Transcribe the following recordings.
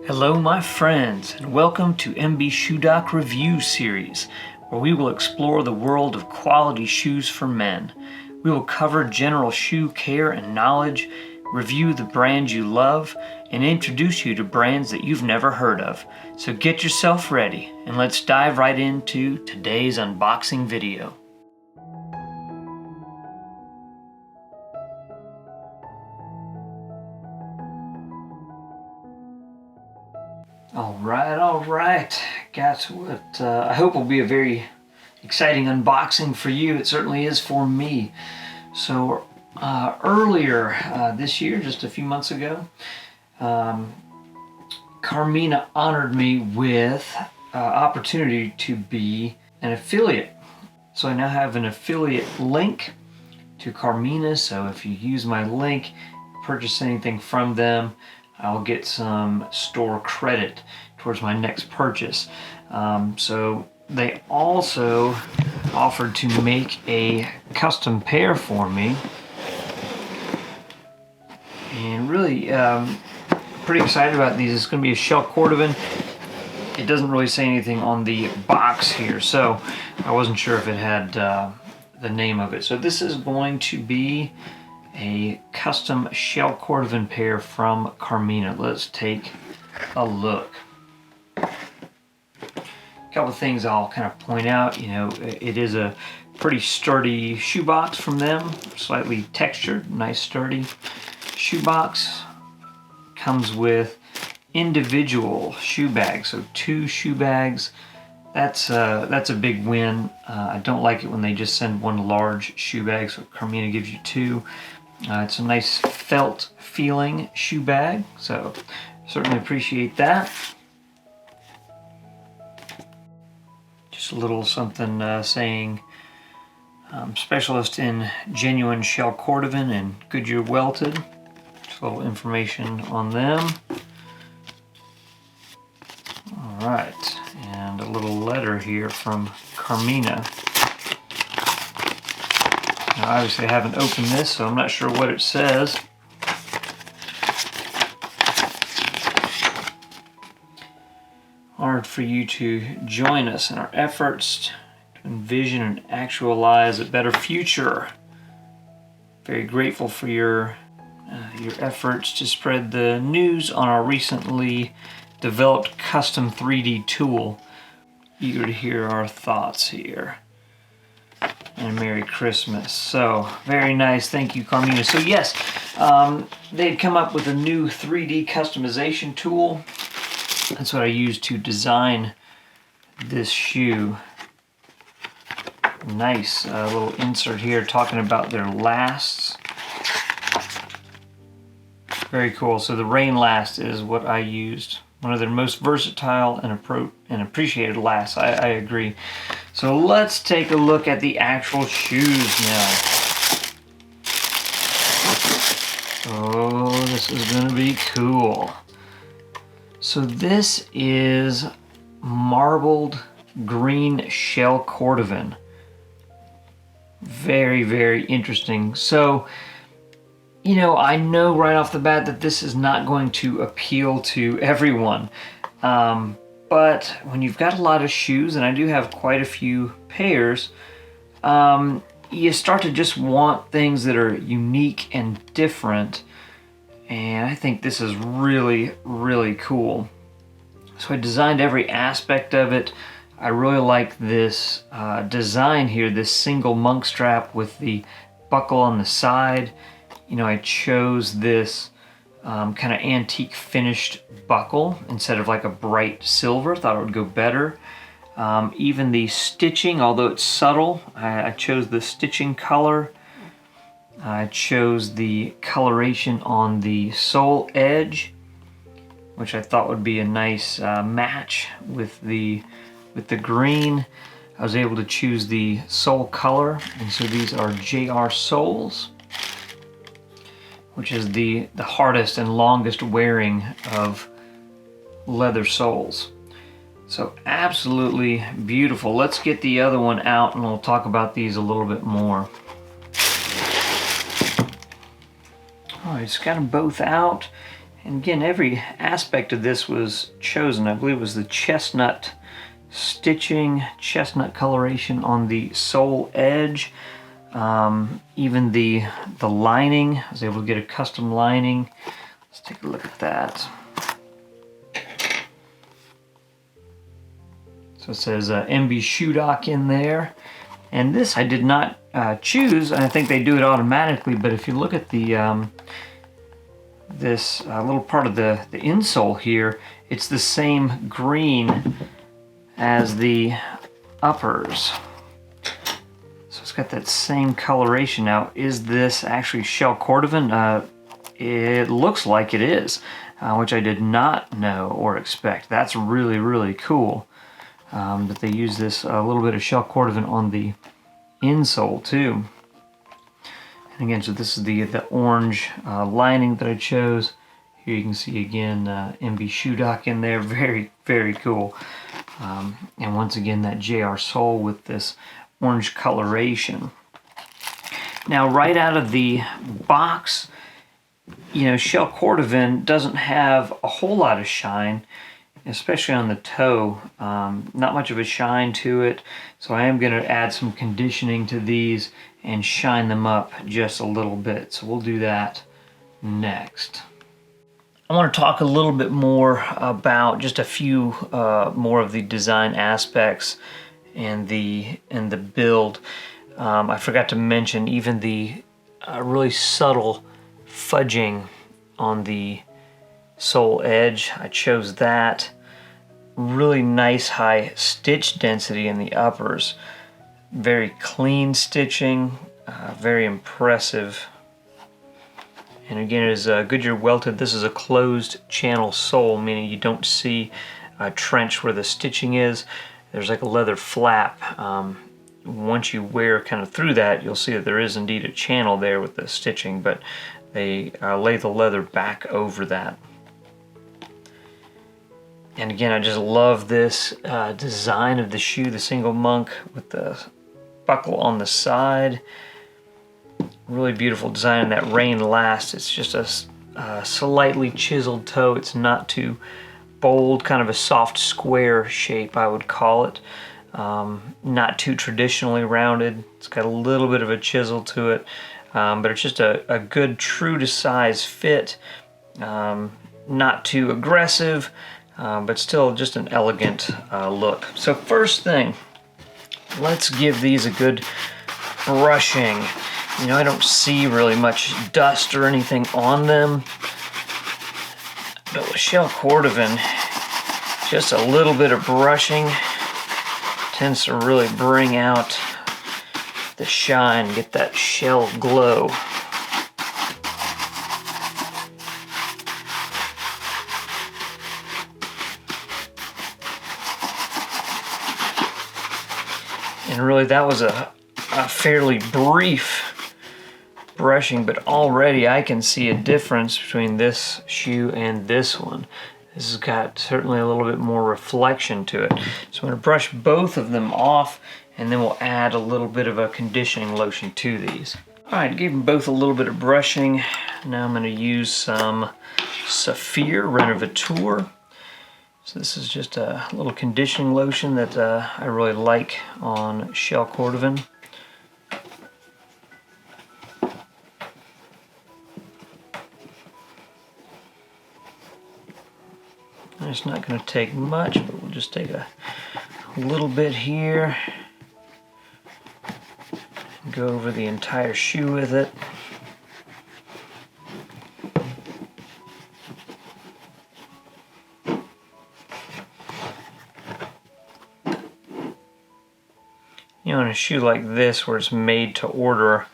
Hello my friends, and welcome to MB Shoedoc Review Series, where we will explore the world of quality shoes for men. We will cover general shoe care and knowledge, review the brands you love, and introduce you to brands that you've never heard of. So get yourself ready, and let's dive right into today's unboxing video. All right. Got what I hope will be a very exciting unboxing for you. It certainly is for me. So earlier this year, just a few months ago, Carmina honored me with opportunity to be an affiliate. So I now have an affiliate link to Carmina. So if you use my link, purchase anything from them, I'll get some store credit towards my next purchase. So they also offered to make a custom pair for me, and really pretty excited about these. It's going to be a shell Cordovan. It doesn't really say anything on the box here, so I wasn't sure if it had the name of it. So this is going to be a custom shell Cordovan pair from Carmina. Let's take a look. A couple of things I'll kind of point out. You know, it is a pretty sturdy shoebox from them, slightly textured, nice sturdy shoebox. Comes with individual shoe bags, so 2 shoe bags. That's a big win. I don't like it when they just send one large shoe bag, so Carmina gives you 2. It's a nice felt feeling shoe bag, so certainly appreciate that. Just a little something saying specialist in genuine shell Cordovan and Goodyear welted. Just a little information on them. Alright, and a little letter here from Carmina. Now, obviously I haven't opened this, so I'm not sure what it says. Honored for you to join us in our efforts to envision and actualize a better future. Very grateful for your efforts to spread the news on our recently developed custom 3D tool. Eager to hear our thoughts here. And Merry Christmas. So, very nice. Thank you, Carmina. So yes, they'd come up with a new 3D customization tool. That's what I used to design this shoe. Nice little insert here talking about their lasts. Very cool. So the rain last is what I used. One of their most versatile and appreciated lasts. I agree. So let's take a look at the actual shoes now. Oh, this is going to be cool. So this is marbled green shell Cordovan. Very, very interesting. So, you know, I know right off the bat that this is not going to appeal to everyone. But when you've got a lot of shoes, and I do have quite a few pairs, you start to just want things that are unique and different. And I think this is really, really cool. So I designed every aspect of it. I really like this design here, this single Monkstrap with the buckle on the side. You know, I chose this kind of antique finished buckle instead of like a bright silver. Thought it would go better. Even the stitching, although it's subtle, I chose the stitching color. I chose the coloration on the sole edge, which I thought would be a nice match with the green. I was able to choose the sole color, and so these are JR soles, which is the hardest and longest wearing of leather soles. So absolutely beautiful. Let's get the other one out and we'll talk about these a little bit more. Alright, just got them both out, And again, every aspect of this was chosen. I believe it was the chestnut stitching, chestnut coloration on the sole edge. Even the lining, I was able to get a custom lining. Let's take a look at that. So it says MB Shoedoc in there. And this I did not choose. I think they do it automatically, but if you look at the this little part of the insole here, it's the same green as the uppers. So it's got that same coloration. Now, is this actually shell Cordovan? It looks like it is, which I did not know or expect. That's really, really cool that they use this a little bit of shell Cordovan on the insole too. And again, so this is the orange lining that I chose. Here you can see again MB Shoedoc in there. Very, very cool. And once again, that JR sole with this orange coloration. Now, right out of the box, you know, shell Cordovan doesn't have a whole lot of shine, especially on the toe. Not much of a shine to it. So I am going to add some conditioning to these and shine them up just a little bit. So we'll do that next. I want to talk a little bit more about just a few more of the design aspects and the build. I forgot to mention even the really subtle fudging on the sole edge. I chose that. Really nice high stitch density in the uppers. Very clean stitching, very impressive. And again, it is Goodyear welted. This is a closed channel sole, meaning you don't see a trench where the stitching is. There's like a leather flap. Once you wear kind of through that, you'll see that there is indeed a channel there with the stitching, but they lay the leather back over that. And again, I just love this design of the shoe, the single monk with the buckle on the side. Really beautiful design, and that rain last. It's just a slightly chiseled toe. It's not too bold, kind of a soft square shape, I would call it. Not too traditionally rounded. It's got a little bit of a chisel to it, but it's just a good true to size fit. Not too aggressive, but still just an elegant look. So first thing, let's give these a good brushing. You know, I don't see really much dust or anything on them, but with shell Cordovan, just a little bit of brushing tends to really bring out the shine, get that shell glow. And really that was a fairly brief brushing, but already I can see a difference between this shoe and this one. This has got certainly a little bit more reflection to it. So I'm going to brush both of them off, and then we'll add a little bit of a conditioning lotion to these. Alright, gave them both a little bit of brushing. Now I'm going to use some Saphir Renovateur. So this is just a little conditioning lotion that I really like on shell Cordovan. It's not going to take much, but we'll just take a little bit here and go over the entire shoe with it. You know, in a shoe like this where it's made to order,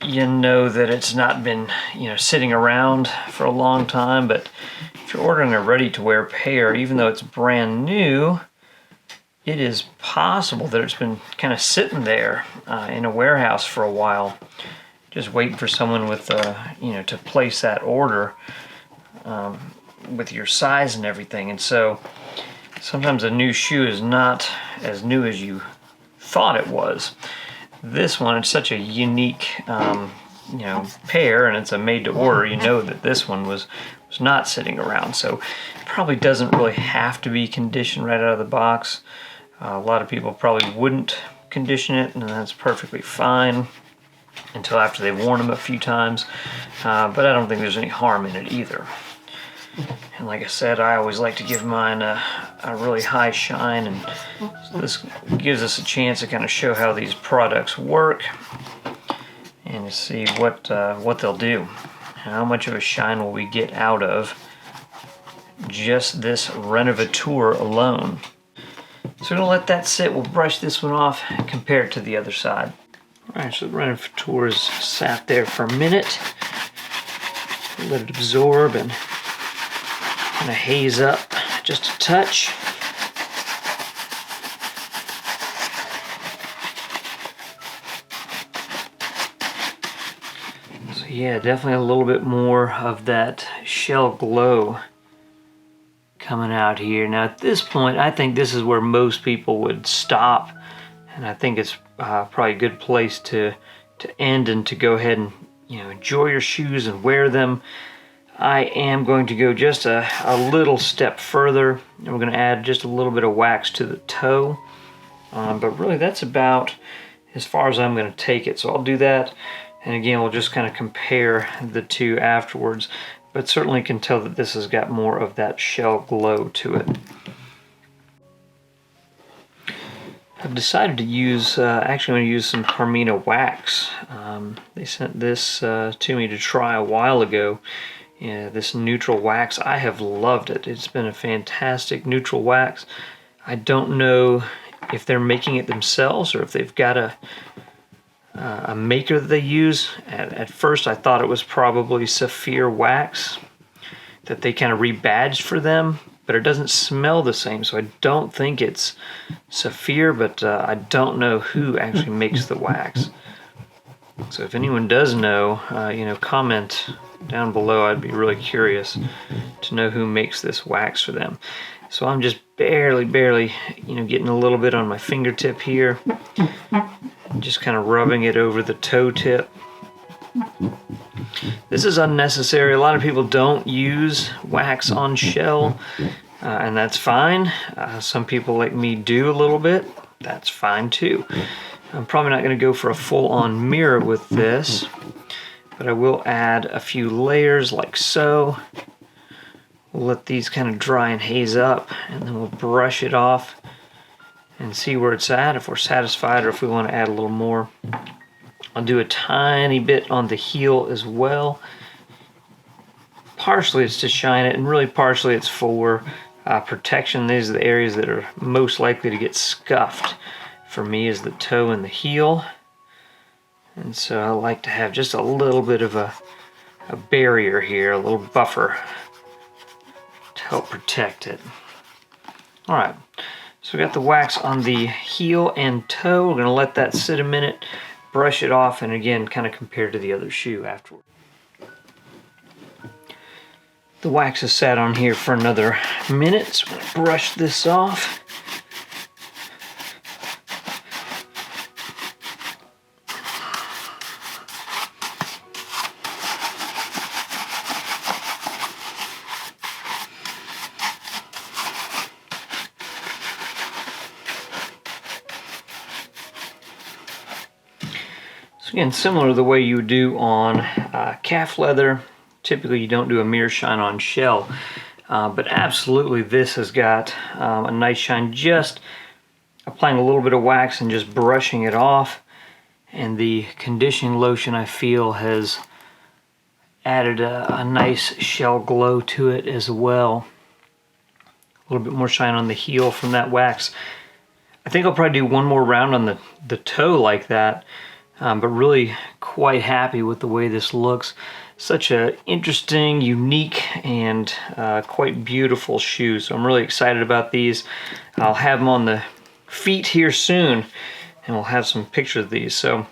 you know that it's not been, you know, sitting around for a long time, but if you're ordering a ready-to-wear pair, even though it's brand new, it is possible that it's been kind of sitting there in a warehouse for a while, just waiting for someone with, you know, to place that order with your size and everything. And so sometimes a new shoe is not as new as you thought it was. This one, it's such a unique you know, pair, and it's a made to order. You know that this one was was not sitting around. So it probably doesn't really have to be conditioned right out of the box. A lot of people probably wouldn't condition it, and that's perfectly fine until after they've worn them a few times. But I don't think there's any harm in it either. And like I said, I always like to give mine a really high shine, and so this gives us a chance to kind of show how these products work and to see what they'll do. How much of a shine will we get out of just this Renovateur alone. So we're going to let that sit. We'll brush this one off and compare it to the other side. Alright, so the Renovateur is sat there for a minute. Let it absorb and kind of haze up just a touch. So yeah, definitely a little bit more of that shell glow coming out here. Now at this point, I think this is where most people would stop, and I think it's probably a good place to end and to go ahead and enjoy your shoes and wear them. I am going to go just a little step further, and we're going to add just a little bit of wax to the toe, but really that's about as far as I'm going to take it. So I'll do that, and again we'll just kind of compare the two afterwards. But certainly can tell that this has got more of that shell glow to it. I've decided to use, actually I'm going to use some Carmina wax. They sent this to me to try a while ago. This neutral wax, I have loved it. It's been a fantastic neutral wax. I don't know if they're making it themselves or if they've got a maker that they use. At first I thought it was probably Saphir wax that they kind of rebadged for them, but it doesn't smell the same, so I don't think it's Saphir, but I don't know who actually makes the wax. So if anyone does know, comment down below. I'd be really curious to know who makes this wax for them. So I'm just barely, getting a little bit on my fingertip here. Just kind of rubbing it over the toe tip. This is unnecessary. A lot of people don't use wax on shell, and that's fine. Some people like me do a little bit. That's fine too. I'm probably not going to go for a full-on mirror with this, but I will add a few layers like so. We'll let these kind of dry and haze up, and then we'll brush it off and see where it's at, if we're satisfied or if we want to add a little more. I'll do a tiny bit on the heel as well. Partially it's to shine it, and really partially it's for protection. These are the areas that are most likely to get scuffed. For me is the toe and the heel. And so I like to have just a little bit of a barrier here, a little buffer to help protect it. Alright, so we got the wax on the heel and toe. We're going to let that sit a minute, brush it off, and again kind of compare to the other shoe afterward. The wax has sat on here for another minute, so I'm going to brush this off. Again, similar to the way you would do on calf leather. Typically you don't do a mirror shine on shell, but absolutely this has got a nice shine. Just applying a little bit of wax and just brushing it off, and the conditioning lotion I feel has added a nice shell glow to it as well. A little bit more shine on the heel from that wax. I think I'll probably do one more round on the toe like that. But really quite happy with the way this looks. Such a interesting, unique, and quite beautiful shoe. So I'm really excited about these. I'll have them on the feet here soon, and we'll have some pictures of these. So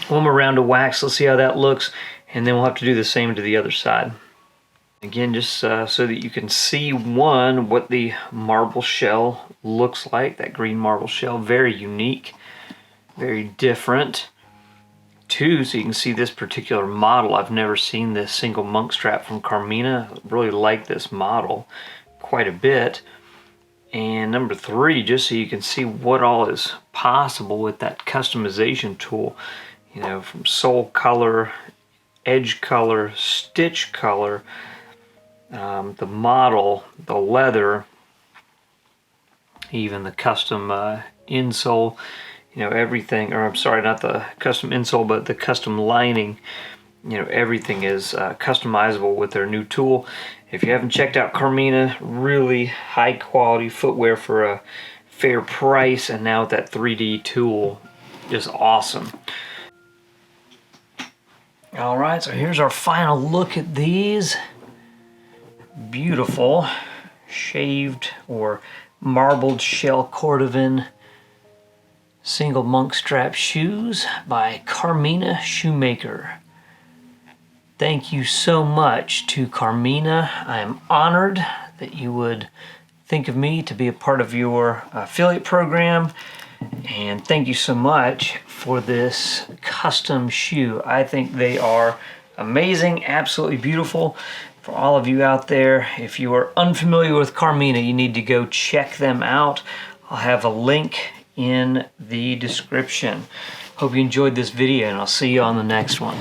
one more round of wax. Let's see how that looks, and then we'll have to do the same to the other side. Again, just so that you can see, one, what the marble shell looks like. That green marble shell, very unique, very different. too, so you can see this particular model. I've never seen this single monk strap from Carmina. I really like this model quite a bit. And number 3, just so you can see what all is possible with that customization tool, you know, from sole color, edge color, stitch color, the model, the leather, even the custom insole, you know, everything, or I'm sorry, not the custom insole, but the custom lining, you know, everything is customizable with their new tool. If you haven't checked out Carmina, really high quality footwear for a fair price, and now with that 3D tool, just awesome. All right, so here's our final look at these beautiful shaved or marbled shell Cordovan single monk strap shoes by Carmina Shoemaker. Thank you so much to Carmina. I am honored that you would think of me to be a part of your affiliate program, and thank you so much for this custom shoe. I think they are amazing, absolutely beautiful. For all of you out there, if you are unfamiliar with Carmina, you need to go check them out. I'll have a link in the description. Hope you enjoyed this video, and I'll see you on the next one.